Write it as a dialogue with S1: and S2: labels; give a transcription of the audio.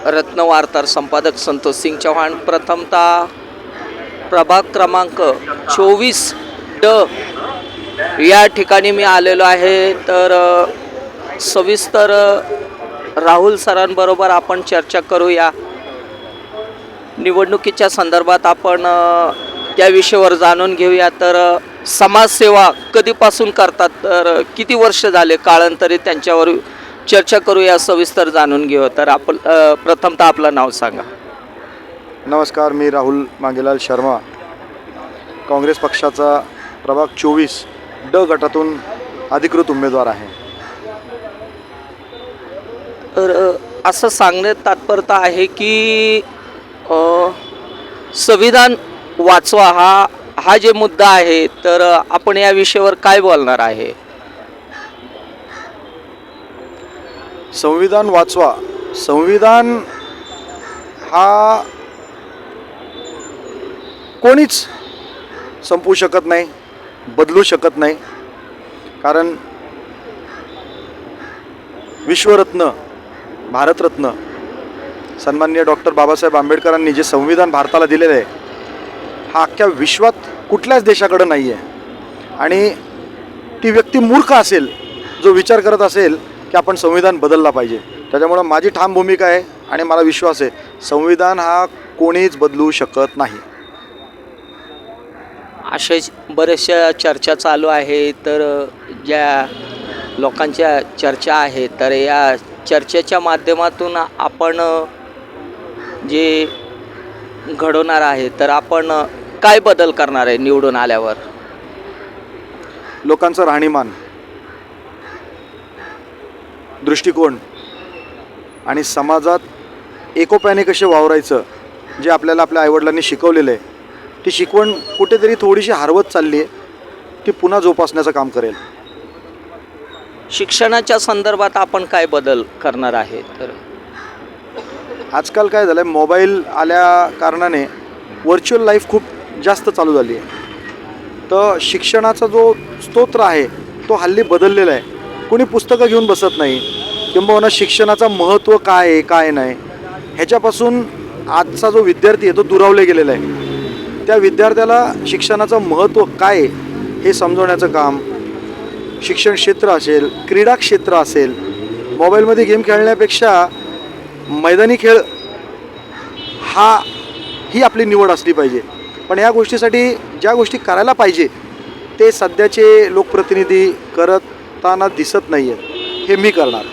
S1: रत्नवार्तार संपादक संतोष सिंग चौहान। प्रथमतः प्रभाग क्रमांक 24D या ठिकाणी मी आलेलो आहे। तर सविस्तर राहुल सरांबरोबर आपण चर्चा करूया। निवडणुकीच्या संदर्भात आपण त्या विषयावर जाणून घेऊया। तर समाजसेवा कधीपासून करतात, तर किती वर्ष झाले, काळांतरी त्यांच्यावर चर्चा करूया, सविस्तर जाणून घेऊ। तर आपण प्रथमतः आपलं नाव सांगा।
S2: नमस्कार, मी राहुल मांगेलाल शर्मा, काँग्रेस पक्षाचा प्रभाग 24D गटातून अधिकृत उमेदवार आहे।
S1: तर असं सांगण्यात तात्पर्य आहे की संविधान वाचवा हा जे मुद्दा आहे, तर आपण या विषयावर काय बोलणार आहे?
S2: संविधान वाचवा। संविधान हा कोणीच संपवू शकत नाही, बदलू शकत नाही। कारण विश्वरत्न, भारतरत्न सन्माननीय डॉक्टर बाबासाहेब आंबेडकरांनी जे संविधान भारताला दिलेलं आहे, हा अख्ख्या विश्वात कुठल्याच देशाकडे नाही आहे। आणि ती व्यक्ती मूर्ख असेल जो विचार करत असेल की आपण संविधान बदलला पाहिजे। त्याच्यामुळे माझी ठाम भूमिका आहे आणि मला विश्वास आहे, संविधान हा कोणीच बदलू शकत नाही।
S1: अशाच बऱ्याचशा चर्चा चालू आहे। तर ज्या लोकांच्या चर्चा आहे, तर या चर्चेच्या माध्यमातून आपण जे घडवणार आहे, तर आपण काय बदल करणार आहे निवडून आल्यावर?
S2: लोकांचं राहणीमान, दृष्टिकोन आणि समाजात एकोप्याने कसे वावरायचं, जे आपल्याला आपल्या आईवडिलांनी शिकवलेलं आहे, ती शिकवण कुठेतरी थोडीशी हरवत चालली आहे, ती पुन्हा जोपासण्याचं काम करेल।
S1: शिक्षणाच्या संदर्भात आपण काय बदल करणार आहे? तर
S2: आजकाल काय झालं आहे, मोबाईल आल्या कारणाने व्हर्च्युअल लाईफ खूप जास्त चालू झाली आहे। तर शिक्षणाचा जो स्तोत्र आहे तो हल्ली बदललेला आहे। कोणी पुस्तकं घेऊन बसत नाही, किंबहुना शिक्षणाचं महत्त्व काय आहे काय नाही ह्याच्यापासून आजचा जो विद्यार्थी आहे तो दुरावले गेलेला आहे। त्या विद्यार्थ्याला शिक्षणाचं महत्त्व काय आहे हे समजवण्याचं काम शिक्षण क्षेत्र असेल, क्रीडा क्षेत्र असेल। मोबाईलमध्ये गेम खेळण्यापेक्षा मैदानी खेळ ही आपली निवड असली पाहिजे। पण या गोष्टीसाठी ज्या गोष्टी करायला पाहिजे ते सध्याचे लोकप्रतिनिधी करताना दिसत नाही आहेत, हे मी करणार।